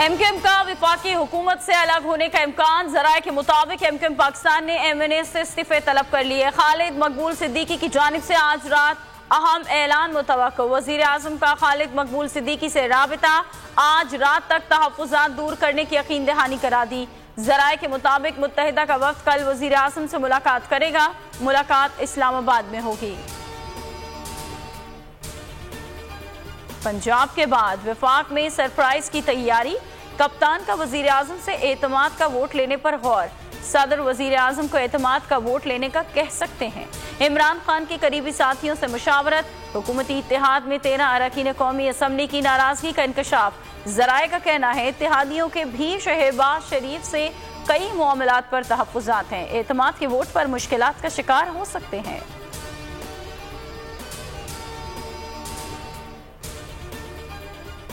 MQM का वफाकी हुकूमत से अलग होने का इम्कान। ज़राए के मुताबिक एमक्यूएम पाकिस्तान ने एमएनए से इस्तीफे तलब कर लिए। खालिद मकबूल सिद्दीकी की जानिब से आज रात अहम ऐलान मुतवक्को। वज़ीर आज़म का खालिद मकबूल सिद्दीकी से राबिता, आज रात तक तहफ़्फ़ुज़ात दूर करने की यकीन दहानी करा दी। ज़राए के मुताबिक मुत्तहिदा का वफ़द कल वज़ीर आज़म से मुलाकात करेगा। मुलाकात इस्लामाबाद में होगी। पंजाब के बाद वफाक में सरप्राइज की तैयारी। कप्तान का वज़ीर आज़म से एतमाद का वोट लेने पर गौर। सदर वज़ीर आज़म को एतमाद का वोट लेने का कह सकते हैं। इमरान खान के करीबी साथियों से मुशावरत। हुकूमती इत्तेहाद में 13 अरकान कौमी असम्बली की नाराजगी का इंकशाफ। ज़राए का कहना है इत्तेहादियों के भी शहबाज शरीफ से कई मामलात पर तहफ़्फ़ुज़ात हैं। एतमाद के वोट पर मुश्किलात का शिकार हो सकते हैं।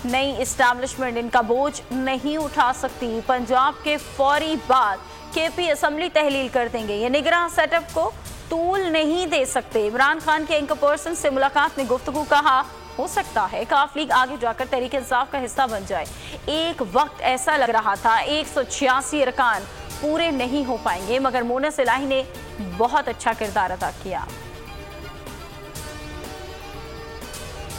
नई इस्टेब्लिशमेंट इनका बोझ नहीं उठा सकती। पंजाब के फौरी बाद केपी असम्बली तहलील कर देंगे। ये निगरान सेटअप को तूल नहीं दे सकते। इमरान खान के एंकर पर्सन से मुलाकात में गुफ्तगू। कहा हो सकता है काफ लीग आगे जाकर तहरीक इंसाफ का हिस्सा बन जाए। एक वक्त ऐसा लग रहा था 186 अरकान पूरे नहीं हो पाएंगे, मगर मोनस इलाही ने बहुत अच्छा किरदार अदा किया।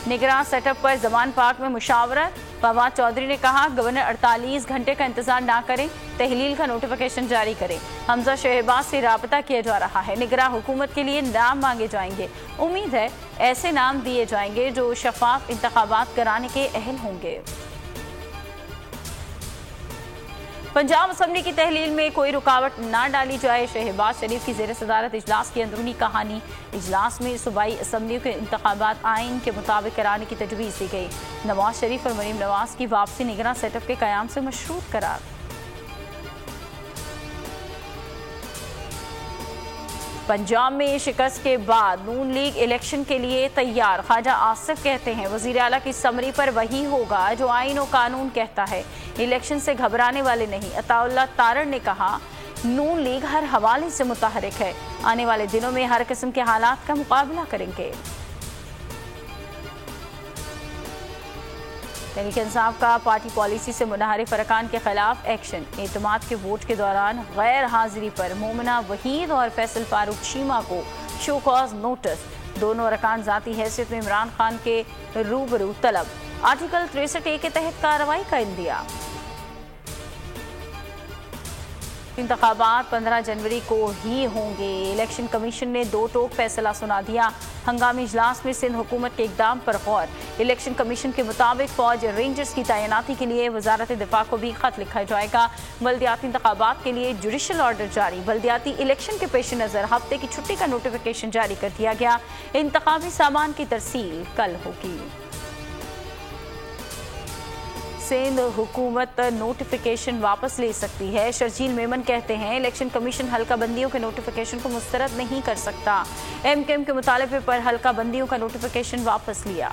निगरान सेटअप पर जमान पाक में मुशावरत। फवाद चौधरी ने कहा गवर्नर 48 घंटे का इंतजार ना करें, तहलील का नोटिफिकेशन जारी करें। हमजा शहबाज से राबता किया जा रहा है। निगरान हुकूमत के लिए नाम मांगे जाएंगे। उम्मीद है ऐसे नाम दिए जाएंगे जो शफाफ इंतखाबात कराने के अहल होंगे। पंजाब असम्बली की तहलील में कोई रुकावट ना डाली जाए। शहबाज शरीफ की ज़ेर सदारत इजलास की अंदरूनी कहानी। इजलास में सूबाई असम्बली के इंतखाबात आइन के मुताबिक कराने की तजवीज़ दी गई। नवाज शरीफ और मरीम नवाज की वापसी निगरान सेटअप के क़याम से मशरूत करार। पंजाब में शिकस्त के बाद नून लीग इलेक्शन के लिए तैयार। ख्वाजा आसिफ कहते हैं वज़ीर आला की समरी पर वही होगा जो आइन और कानून कहता है। इलेक्शन से घबराने वाले नहीं। अताउल्लाह तारड़ ने कहा नून लीग हर हवाले से मुतहरिक है। आने वाले दिनों में हर किस्म के हालात का मुकाबला करेंगे। तहरीक इंसाफ का पार्टी पॉलिसी से मुनहरिफ अरकान के खिलाफ एक्शन। एतमाद के वोट के दौरान गैर हाजिरी पर मोमिना वहीद और फैसल फारूक चीमा को शो कॉज नोटिस। दोनों अरकान जाती हैसियत में इमरान खान के रूबरू तलब। आर्टिकल 63A के तहत कार्रवाई का इंदिया। इंतखाबात 15 जनवरी को ही होंगे। इलेक्शन कमीशन ने 2 टोक फैसला सुना दिया। हंगामी इजलास में सिंध हुकूमत के इकदाम पर गौर। इलेक्शन कमीशन के मुताबिक फौज रेंजर्स की तैनाती के लिए वजारत दिफा को भी खत लिखा जाएगा। बल्दियाती इंतखाबात के लिए जुडिशल ऑर्डर जारी। बल्दियाती इलेक्शन के पेश नज़र हफ्ते की छुट्टी का नोटिफिकेशन जारी कर दिया गया। इंतखाबी सामान की तरसील कल होगी। सिंध हुकूमत नोटिफिकेशन वापस ले सकती है। शर्जील मेमन कहते हैं इलेक्शन कमीशन हल्का बंदियों के नोटिफिकेशन को मुस्तरद नहीं कर सकता। एमक्यूएम के मुतालबे पर हल्का बंदियों का नोटिफिकेशन वापस लिया।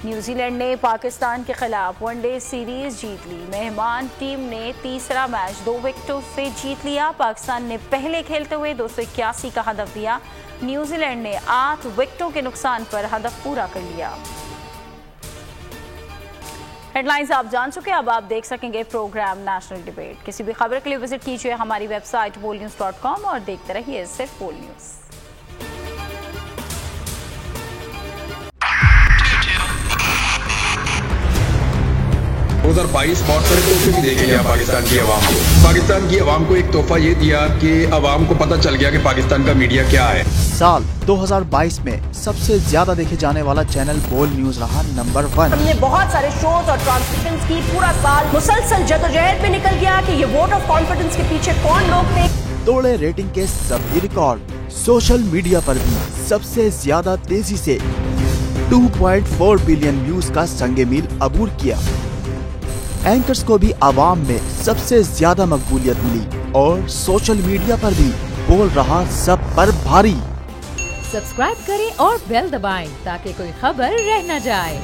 न्यूजीलैंड ने पाकिस्तान के खिलाफ वनडे सीरीज जीत ली। मेहमान टीम ने तीसरा मैच 2 विकेटों से जीत लिया। पाकिस्तान ने पहले खेलते हुए 281 का हदफ दिया। न्यूजीलैंड ने 8 विकेटों के नुकसान पर हदफ पूरा कर लिया। हेडलाइंस आप जान चुके, अब आप देख सकेंगे प्रोग्राम नेशनल डिबेट। किसी भी खबर के लिए विजिट कीजिए हमारी वेबसाइट bolnews.com और देखते रहिए सिर्फ बोल न्यूज। 2022 बहुत सारे तोहफे भी देके गया पाकिस्तान की आवाम को। पाकिस्तान की आवाम को एक तोहफा ये दिया कि आवाम को पता चल गया कि पाकिस्तान का मीडिया क्या है। साल 2022 में सबसे ज्यादा देखे जाने वाला चैनल बोल न्यूज रहा नंबर 1। हमने बहुत सारे शोज और ट्रांसमिशंस की। पूरा साल मुसलसल जदोजहद में निकल गया कि ये वोट ऑफ कॉन्फिडेंस के पीछे कौन लोग थे। तोड़े रेटिंग के सभी रिकॉर्ड। सोशल मीडिया पर भी सबसे ज्यादा तेजी से 2.4 बिलियन व्यूज का संगे मील अबूर किया। एंकर्स को भी आवाम में सबसे ज्यादा मकबूलियत मिली और सोशल मीडिया पर भी बोल रहा सब पर भारी। सब्सक्राइब करें और बेल दबाएं ताकि कोई खबर रह न जाए।